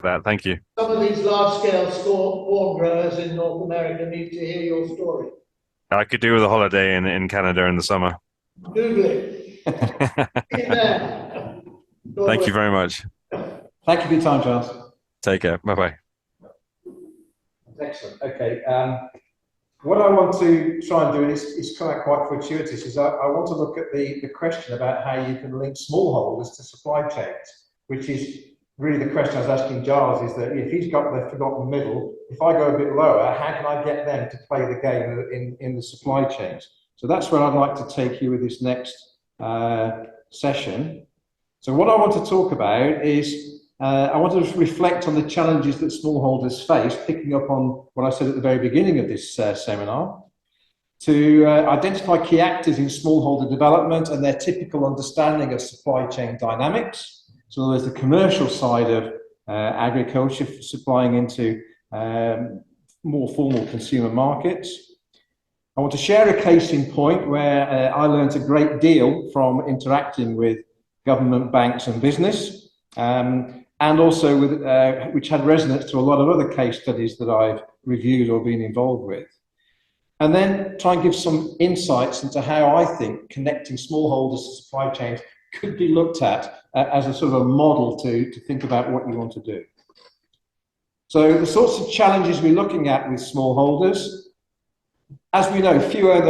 That. Thank you. Some of these large-scale corn growers in North America need to hear your story. I could do with a holiday in Canada in the summer. Google it. Thank you very much. Thank you for your time, Charles. Take care. Bye-bye. Excellent. Okay. What I want to try and do, and it's kind of quite fortuitous, is I want to look at the question about how you can link smallholders to supply chains, which is really the question I was asking Giles, is that if he's got the forgotten middle, if I go a bit lower, how can I get them to play the game in the supply chains? So that's where I'd like to take you with this next session. So what I want to talk about is I want to reflect on the challenges that smallholders face, picking up on what I said at the very beginning of this seminar, to identify key actors in smallholder development and their typical understanding of supply chain dynamics. So there's the commercial side of agriculture supplying into more formal consumer markets. I want to share a case in point where I learned a great deal from interacting with government, banks and business. And also with, which had resonance to a lot of other case studies that I've reviewed or been involved with. And then try and give some insights into how I think connecting smallholders to supply chains could be looked at as a sort of a model to think about what you want to do. So the sorts of challenges we're looking at with smallholders, as we know, few own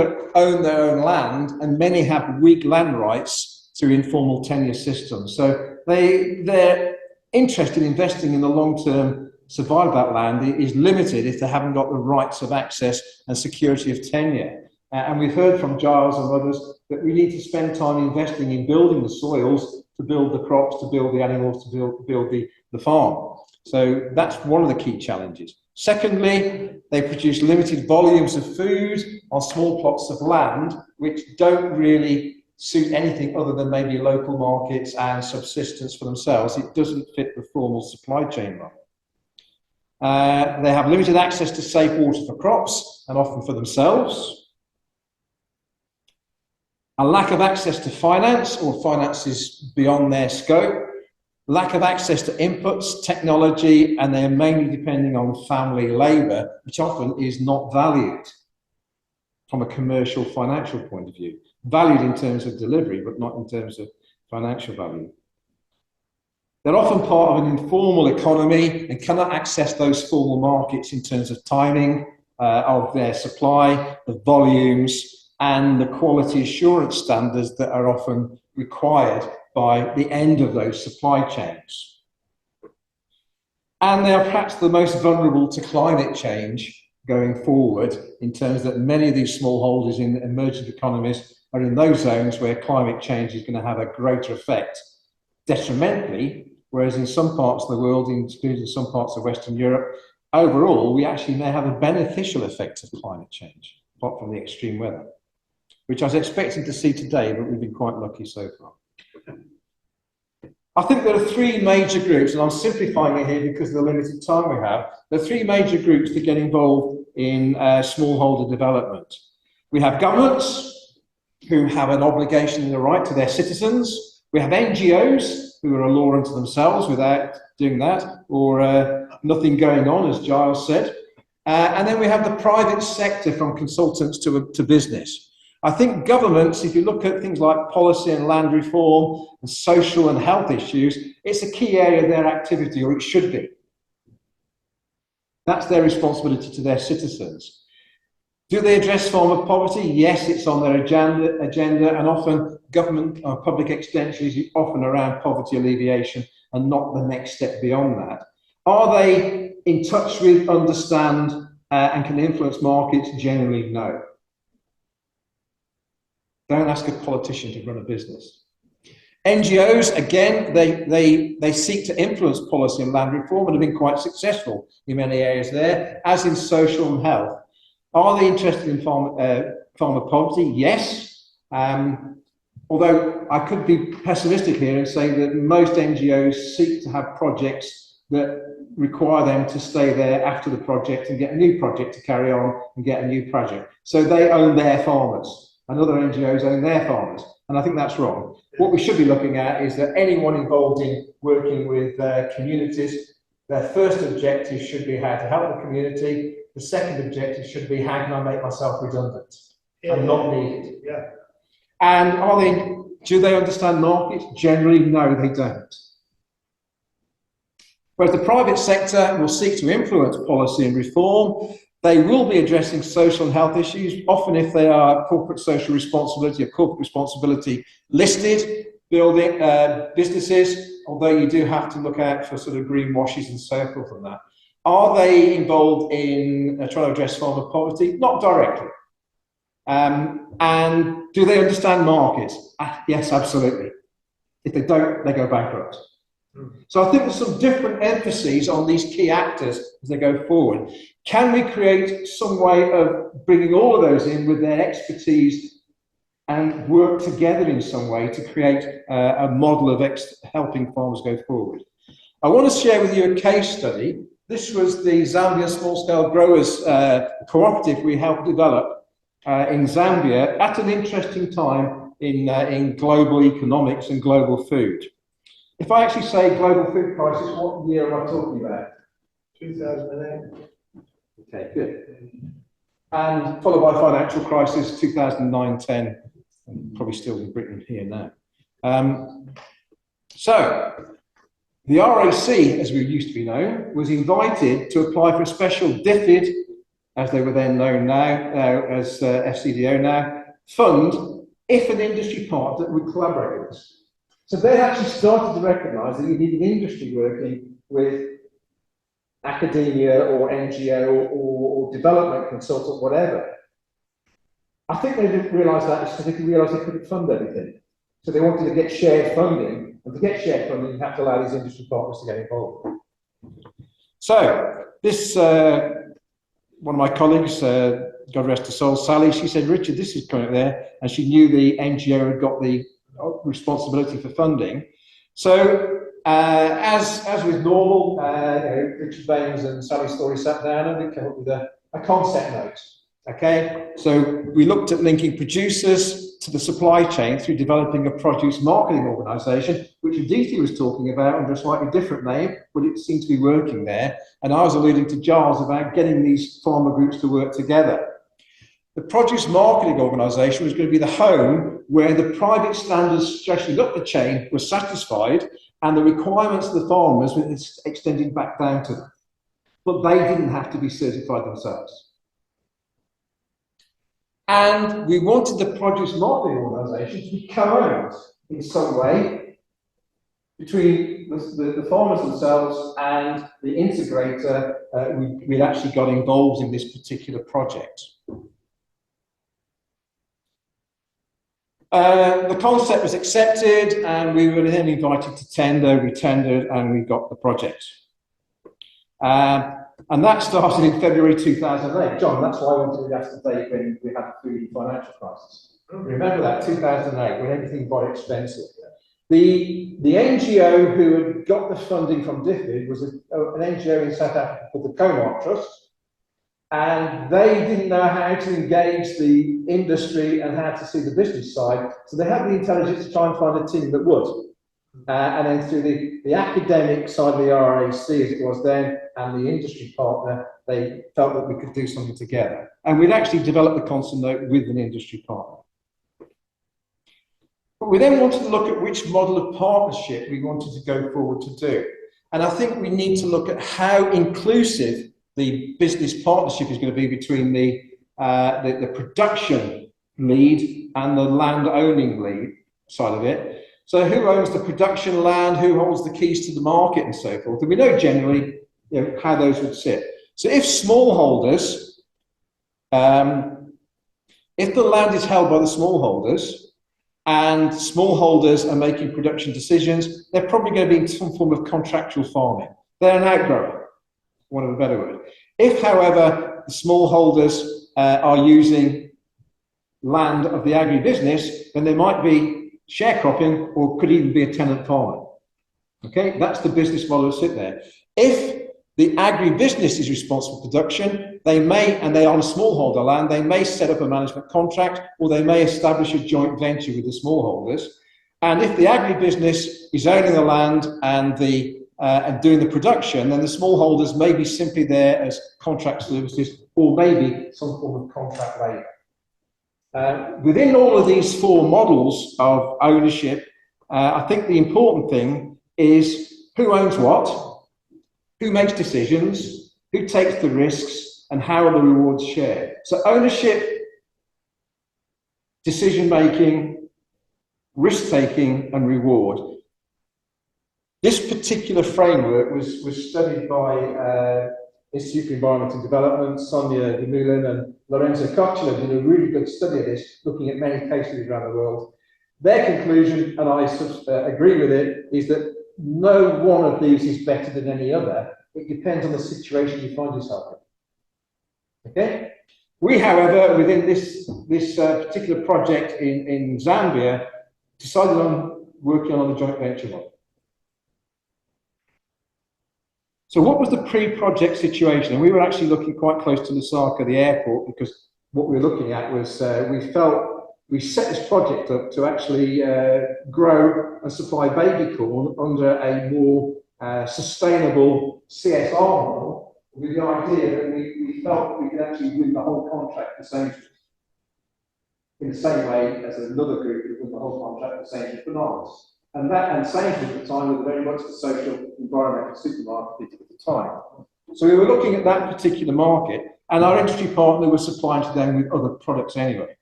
their own land and many have weak land rights through informal tenure systems. So they're interest in investing in the long-term survival of that land is limited if they haven't got the rights of access and security of tenure. And we've heard from Giles and others that we need to spend time investing in building the soils, to build the crops, to build the animals, to build the farm. So that's one of the key challenges. Secondly, they produce limited volumes of food on small plots of land, which don't really suit anything other than maybe local markets and subsistence for themselves. It doesn't fit the formal supply chain model. They have limited access to safe water for crops and often for themselves. A lack of access to finance or finances beyond their scope. Lack of access to inputs, technology, and they are mainly depending on family labour, which often is not valued from a commercial financial point of view. Valued in terms of delivery, but not in terms of financial value. They're often part of an informal economy and cannot access those formal markets in terms of timing of their supply, the volumes, and the quality assurance standards that are often required by the end of those supply chains. And they are perhaps the most vulnerable to climate change going forward, in terms that many of these smallholders in emerging economies are in those zones where climate change is going to have a greater effect detrimentally, whereas in some parts of the world, including some parts of Western Europe, overall, we actually may have a beneficial effect of climate change, apart from the extreme weather, which I was expecting to see today, but we've been quite lucky so far. I think there are three major groups, and I'm simplifying it here because of the limited time we have. There are three major groups that get involved in smallholder development. We have governments who have an obligation and a right to their citizens. We have NGOs who are a law unto themselves without doing that, or nothing going on, as Giles said. And then we have the private sector, from consultants to business. I think governments, if you look at things like policy and land reform and social and health issues, it's a key area of their activity, or it should be. That's their responsibility to their citizens. Do they address farmer poverty? Yes, it's on their agenda, and often government public extension is often around poverty alleviation and not the next step beyond that. Are they in touch with, understand, and can influence markets? Generally, no. Don't ask a politician to run a business. NGOs, again, they seek to influence policy and land reform and have been quite successful in many areas there, as in social and health. Are they interested in farmer poverty? Yes. Although I could be pessimistic here and say that most NGOs seek to have projects that require them to stay there after the project and get a new project to carry on and get a new project. So they own their farmers, and other NGOs own their farmers. And I think that's wrong. What we should be looking at is that anyone involved in working with communities Their first objective should be how to help the community. The second objective should be how can I make myself redundant and not needed. Yeah. And do they understand markets? Generally, no, they don't. Whereas the private sector will seek to influence policy and reform, they will be addressing social and health issues, often if they are corporate social responsibility or corporate responsibility listed building businesses, although you do have to look out for sort of greenwashes and so forth on that. Are they involved in trying to address farmer poverty? Not directly. And do they understand markets? Yes, absolutely. If they don't, they go bankrupt. So I think there's some different emphases on these key actors as they go forward. Can we create some way of bringing all of those in with their expertise and work together in some way to create a model of helping farmers go forward? I want to share with you a case study. This was the Zambia Small-Scale Growers Cooperative we helped develop in Zambia at an interesting time in global economics and global food. If I actually say global food crisis, what year am I talking about? 2008. Okay, good. And followed by financial crisis, 2009-10, probably still in Britain here now. So, the RAC, as we used to be known, was invited to apply for a special DFID, as they were then known now, as FCDO now, fund if an industry partner would collaborate with us. So they actually started to recognise that you needed industry working with academia or NGO or development consultant, whatever. I think they didn't realise that because they realised they couldn't fund everything. So they wanted to get shared funding, and to get shared funding, you have to allow these industry partners to get involved. So this, one of my colleagues, God rest her soul, Sally, she said, Richard, this is coming there, and she knew the NGO had got the responsibility for funding. So as with normal, Richard Baines and Sally Story sat down and we came up with a concept note. Okay, so we looked at linking producers to the supply chain through developing a produce marketing organisation, which Aditi was talking about under a slightly different name, but it seemed to be working there. And I was alluding to Giles about getting these farmer groups to work together. The produce marketing organisation was going to be the home where the private standards stretching up the chain were satisfied and the requirements of the farmers were extended back down to them. But they didn't have to be certified themselves. And we wanted the produce marketing organisation to be co-owned in some way between the farmers themselves and the integrator. We'd actually got involved in this particular project. The concept was accepted and we were then invited to tender. We tendered and we got the project. And that started in February 2008. John, that's why I wanted to ask the date when we had the food and financial crisis. Remember that, 2008, when everything got expensive. The NGO who had got the funding from DFID was an NGO in South Africa called the Comark Trust. And they didn't know how to engage the industry and how to see the business side. So they had the intelligence to try and find a team that would. And then through the academic side of the RAC, as it was then, and the industry partner, they felt that we could do something together. And we'd actually developed the concept note with an industry partner. But we then wanted to look at which model of partnership we wanted to go forward to do. And I think we need to look at how inclusive the business partnership is going to be between the production lead and the land owning lead side of it. So who owns the production land, who holds the keys to the market and so forth. And we know generally how those would sit. So if smallholders, if the land is held by the smallholders and smallholders are making production decisions, they're probably going to be in some form of contractual farming. They're an outgrower, one of a better word. If, however, the smallholders are using land of the agribusiness, then they might be sharecropping or could even be a tenant farmer. Okay, that's the business model to sit there. If the agribusiness is responsible for production, they may, and they are on smallholder land, they may set up a management contract or they may establish a joint venture with the smallholders. And if the agribusiness is owning the land and the and doing the production, then the smallholders may be simply there as contract services or maybe some form of contract labour. Within all of these four models of ownership, I think the important thing is who owns what, who makes decisions, who takes the risks, and how are the rewards shared. So ownership, decision-making, risk-taking, and reward. This particular framework was studied by Institute for Environment and Development. Sonia Demulin and Lorenzo Cocciolo did a really good study of this, looking at many cases around the world. Their conclusion, and I agree with it, is that no one of these is better than any other. It depends on the situation you find yourself in. Okay? We, however, within this particular project in Zambia, decided on working on a joint venture model. So what was the pre-project situation? And we were actually looking quite close to Lusaka, the airport, because what we were looking at was we set this project up to actually grow and supply baby corn under a more sustainable CSR model, with the idea that we felt we could actually win the whole contract for Sainsbury's. In the same way as another group would win the whole contract for Sainsbury's bananas. And Sainsbury's at the time was very much the social environmental supermarket at the time. So we were looking at that particular market, and our industry partner was supplying to them with other products anyway.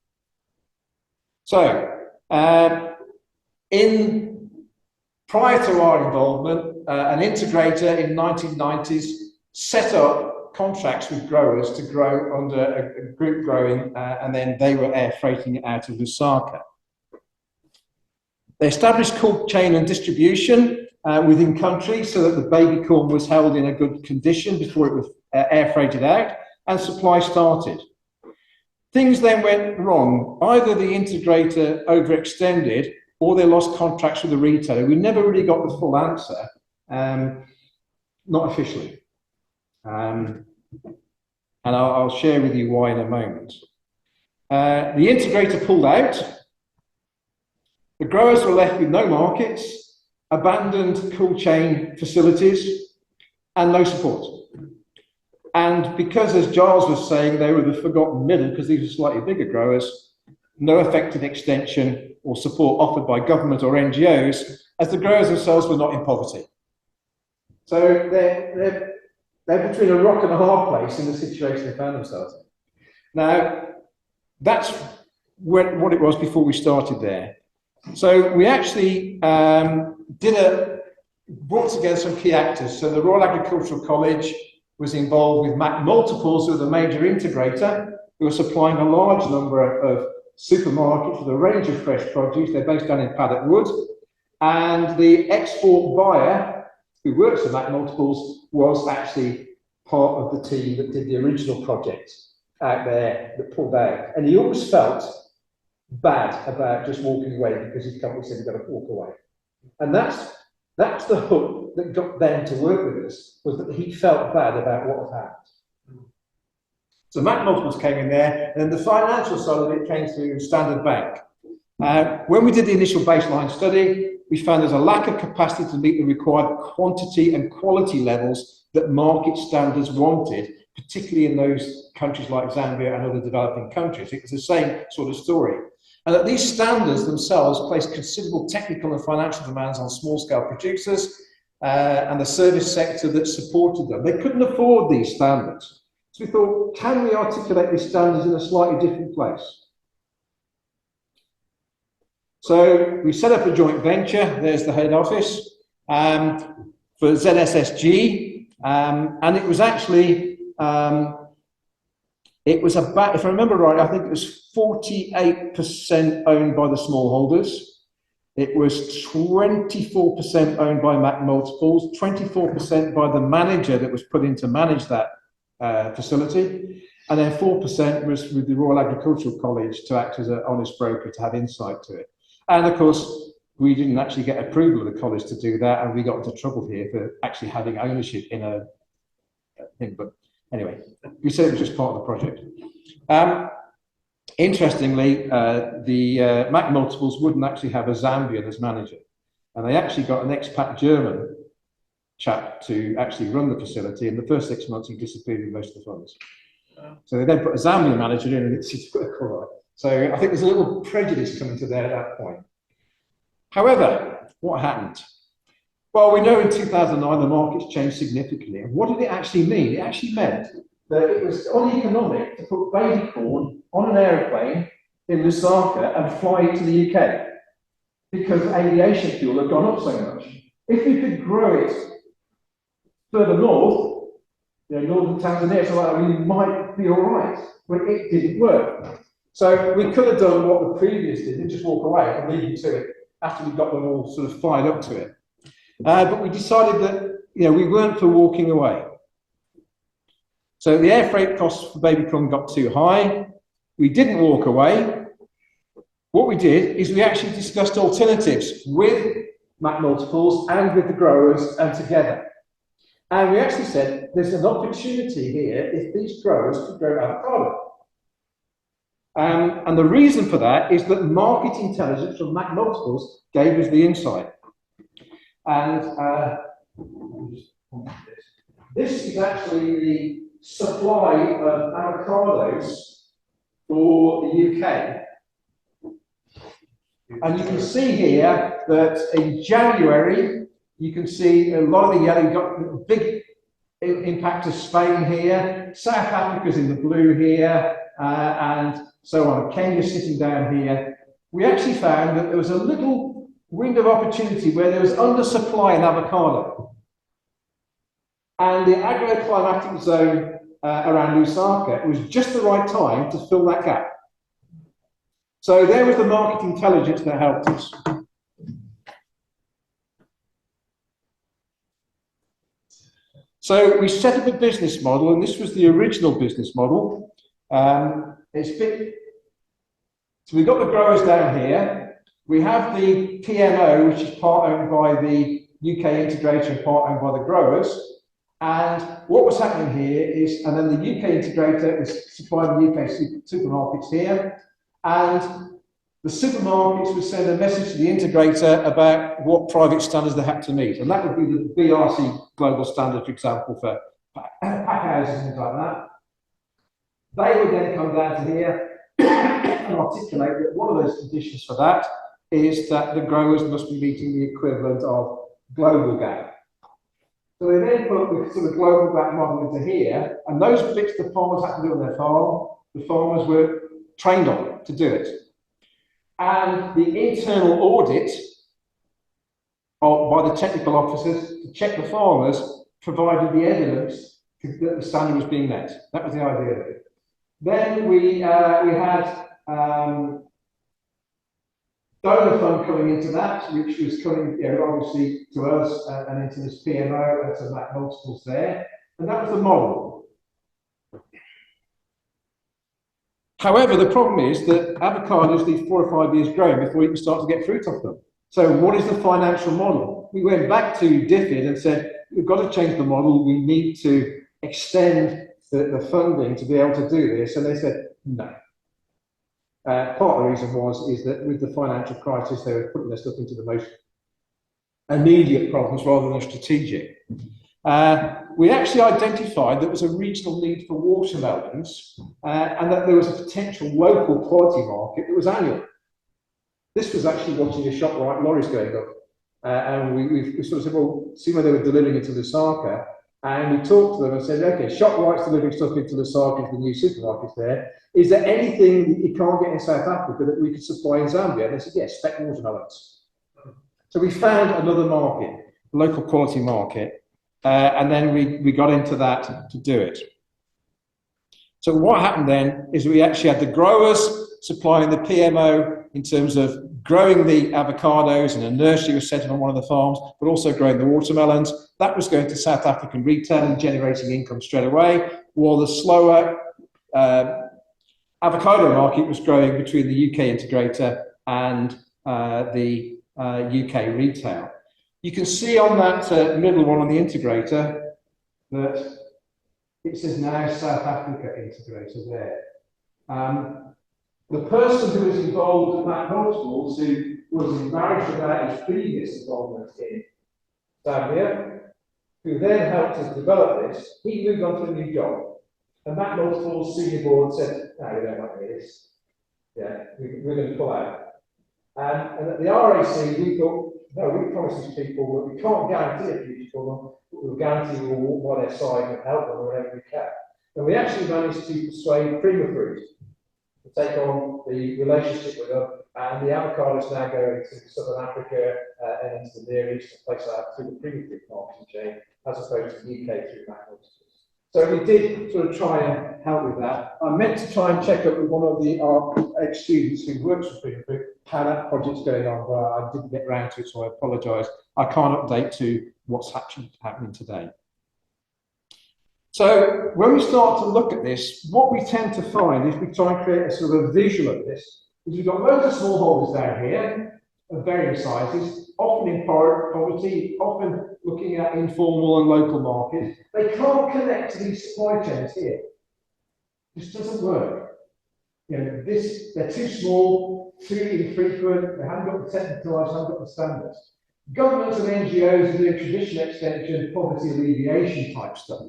So, prior to our involvement, an integrator in the 1990s set up contracts with growers to grow under a group growing, and then they were air freighting it out of Lusaka. They established cold chain and distribution within country so that the baby corn was held in a good condition before it was air freighted out, and supply started. Things then went wrong. Either the integrator overextended or they lost contracts with the retailer. We never really got the full answer, not officially. And I'll share with you why in a moment. The integrator pulled out. The growers were left with no markets, abandoned cold chain facilities, and no support. And because, as Giles was saying, they were the forgotten middle, because these were slightly bigger growers, no effective extension or support offered by government or NGOs, as the growers themselves were not in poverty. So they're between a rock and a hard place in the situation they found themselves in. Now, that's what it was before we started there. So we actually brought together some key actors. So the Royal Agricultural College was involved with Mac Multiples, who was a major integrator, who were supplying a large number of supermarkets with a range of fresh produce. They're based down in Paddock Wood. And the export buyer, who works for Mac Multiples, was actually part of the team that did the original project out there that pulled out. And he always felt bad about just walking away because his company said he'd got to walk away. And that's the hook that got them to work with us, was that he felt bad about what had happened. So Mac Multiples came in there, and then the financial side of it came through Standard Bank. When we did the initial baseline study, we found there's a lack of capacity to meet the required quantity and quality levels that market standards wanted, particularly in those countries like Zambia and other developing countries. It was the same sort of story. And that these standards themselves placed considerable technical and financial demands on small-scale producers and the service sector that supported them. They couldn't afford these standards. So we thought, can we articulate these standards in a slightly different place? So we set up a joint venture. There's the head office for ZSSG. And it was actually, it was about, if I remember right, I think it was 48% owned by the smallholders. It was 24% owned by Mac Multiples, 24% by the manager that was put in to manage that facility, and then 4% was with the Royal Agricultural College to act as an honest broker to have insight to it. And of course, we didn't actually get approval of the college to do that, and we got into trouble here for actually having ownership in a thing. But anyway, we said it was just part of the project. Interestingly, the Mac Multiples wouldn't actually have a Zambian as manager, and they actually got an expat German chap to actually run the facility. In the first 6 months, he disappeared with most of the funds. So they then put a Zambian manager in, and it's worked all right. So I think there's a little prejudice coming to there at that point. However, what happened? Well, we know in 2009 the markets changed significantly. And what did it actually mean? It actually meant that it was uneconomic to put baby corn on an aeroplane in Lusaka and fly it to the UK because aviation fuel had gone up so much. If we could grow it further north, northern Tanzania, so like, we might be all right, but it didn't work. So we could have done what the previous did and just walk away and leave you to it after we got them all sort of fired up to it. But we decided that we weren't for walking away. So the air freight costs for baby corn got too high. We didn't walk away. What we did is we actually discussed alternatives with MAC multiples and with the growers and together. And we actually said there's an opportunity here if these growers could grow avocado. And the reason for that is that market intelligence from MAC multiples gave us the insight. And this is actually the supply of avocados for the UK. And you can see here that in January, you can see a lot of the yellow, got a big impact of Spain here, South Africa's in the blue here, and so on. Kenya's sitting down here. We actually found that there was a little window of opportunity where there was undersupply in avocado. And the agroclimatic zone around Lusaka, it was just the right time to fill that gap. So there was the market intelligence that helped us. So we set up a business model, and this was the original business model. So we've got the growers down here. We have the PMO, which is part owned by the UK integrator and part owned by the growers. And what was happening here is, and then the UK integrator was supplying the UK supermarkets here. And the supermarkets would send a message to the integrator about what private standards they had to meet. And that would be the BRC global standard, for example, for pack houses and things like that. They would then come down to here and articulate that one of those conditions for that is that the growers must be meeting the equivalent of global gap. So they then put the sort of global gap model into here, and those bits the farmers had to do on their farm, the farmers were trained on to do it. And the internal audit by the technical officers to check the farmers provided the evidence that the standard was being met. That was the idea of it. Then we had donor fund coming into that, which was coming obviously to us and into this PMO and to MAC multiples there. And that was the model. However, the problem is that avocados need 4 or 5 years growing before you can start to get fruit off them. So what is the financial model? We went back to DFID and said, we've got to change the model. We need to extend the funding to be able to do this. And they said, no. Part of the reason is that with the financial crisis, they were putting their stuff into the most immediate problems rather than strategic. We actually identified that there was a regional need for watermelons and that there was a potential local quality market that was annual. This was actually watching a ShopRite lorries going up. And we sort of said, well, see where they were delivering into Lusaka. And we talked to them and said, okay, ShopRite's delivering stuff into Lusaka, into the new supermarkets there. Is there anything that you can't get in South Africa that we could supply in Zambia? And they said, yes, spec watermelons. So we found another market, local quality market. And then we got into that to do it. So what happened then is we actually had the growers supplying the PMO in terms of growing the avocados, and a nursery was set up on one of the farms, but also growing the watermelons. That was going to South African retail and generating income straight away, while the slower avocado market was growing between the UK integrator and the UK retail. You can see on that middle one on the integrator that it says now South Africa integrator there. The person who was involved in that multiples, who was embarrassed about his previous involvement in Zambia, who then helped us develop this, he moved on to a new job. And Matt Multiple's senior board said, no, we don't want this. Yeah, we're going to pull out. And at the RAC, we thought, no, we promised these people that we can't guarantee a future for them, but we'll guarantee we'll walk by their side and help them wherever we can. And we actually managed to persuade Prima Fruit to take on the relationship with them, and the avocados now go into Southern Africa and into the Near East, a place like that, through the Prima Fruit marketing chain, as opposed to the UK through McDonald's. So we did sort of try and help with that. I meant to try and check up with one of our ex-students who works for Prima Fruit how that project's going on, but I didn't get round to it, so I apologise. I can't update to what's happening today. So when we start to look at this, what we tend to find is we try and create a sort of a visual of this, is we've got loads of smallholders down here of varying sizes, often in poverty, often looking at informal and local markets. They can't connect to these supply chains here. It just doesn't work. You know, they're too small, too infrequent, they haven't got the technical eyes, haven't got the standards. Governments and NGOs are doing traditional extension, poverty alleviation type stuff.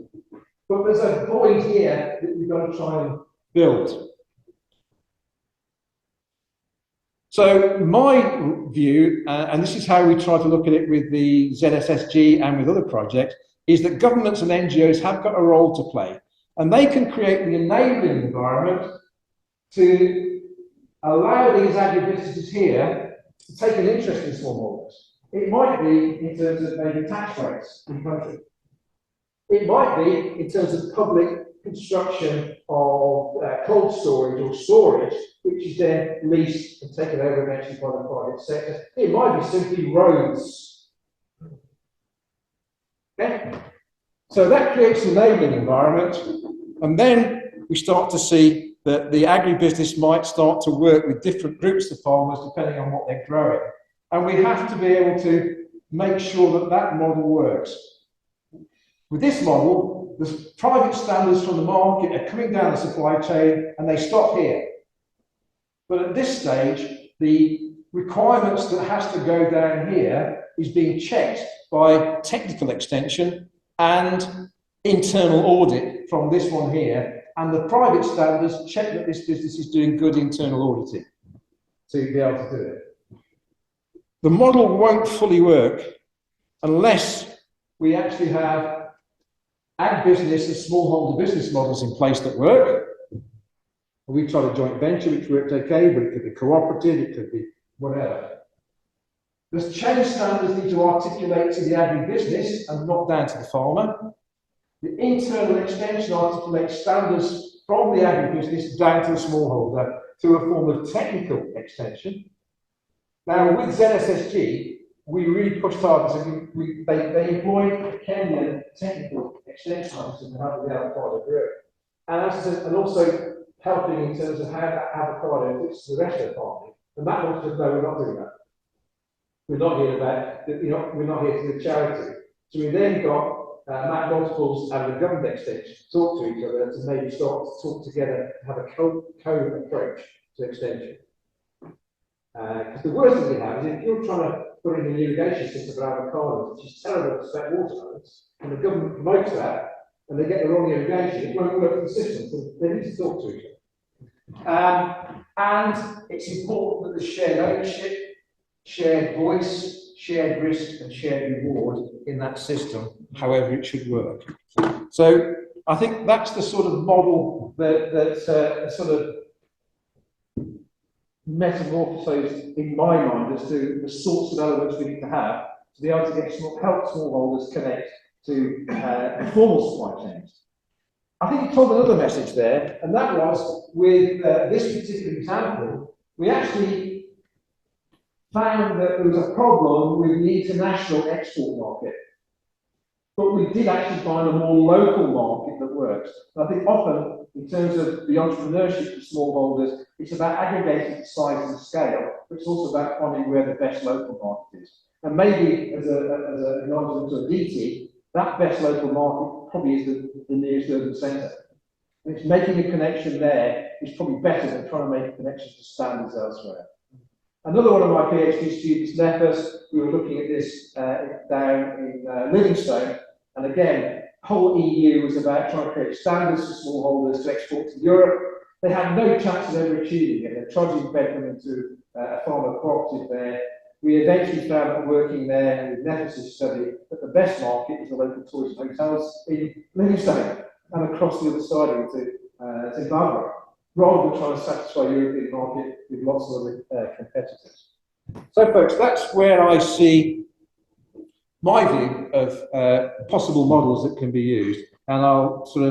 But there's a void here that we've got to try and build. So my view, and this is how we try to look at it with the ZSSG and with other projects, is that governments and NGOs have got a role to play. And they can create the enabling environment to allow these agribusinesses here to take an interest in smallholders. It might be in terms of maybe tax rates in the country. It might be in terms of public construction of cold storage or storage, which is then leased and taken over eventually by the private sector. It might be simply roads. Okay? So that creates an enabling environment, and then we start to see that the agribusiness might start to work with different groups of farmers depending on what they're growing. And we have to be able to make sure that that model works. With this model, the private standards from the market are coming down the supply chain and they stop here. But at this stage, the requirements that has to go down here is being checked by technical extension and internal audit from this one here. And the private standards check that this business is doing good internal auditing to be able to do it. The model won't fully work unless we actually have agribusiness and smallholder business models in place that work. We've tried a joint venture which worked okay, but it could be cooperative, it could be whatever. The change standards need to articulate to the agribusiness and not down to the farmer. The internal extension articulates standards from the agribusiness down to the smallholder through a form of technical extension. Now, with ZSSG, we really pushed hard, so they employed a Kenyan technical extension officer to help with the avocado group. And also helping in terms of how that avocado fits to the rest of the farming. And that one said, no, we're not doing that. We're not here about, we're not here to do charity. So we then got Matt Multiples and the government extension to talk to each other to maybe start to talk together, have a co-approach to extension. Because the worst thing we have is if you're trying to put in an irrigation system for avocados, which is terrible to spend water on, and the government promotes that, and they get the wrong irrigation, it won't work for the system. So they need to talk to each other. And it's important that there's shared ownership, shared voice, shared risk, and shared reward in that system, however it should work. So I think that's the sort of model that sort of metamorphosed in my mind as to the sorts of elements we need to have to be able to get help smallholders connect to informal supply chains. I think it told another message there, and that was with this particular example, we actually found that there was a problem with the international export market. But we did actually find a more local market that works. And I think often, in terms of the entrepreneurship of smallholders, it's about aggregating the size and scale, but it's also about finding where the best local market is. And maybe as an argument to a DT, that best local market probably is the nearest urban centre. And it's making a connection there is probably better than trying to make a connection to standards elsewhere. Another one of my PhD students left us. We were looking at this down in Livingstone, And again, whole EU was about trying to create standards for smallholders to export to Europe. They had no chance of ever achieving it. They tried to embed them into a farmer cooperative there. We eventually found that working there, and with Nefis's study, that the best market is the local tourist hotels in Livingstone and across the other side into Zimbabwe, rather than trying to satisfy the European market with lots of other competitors. So, folks, that's where I see my view of possible models that can be used, and I'll sort of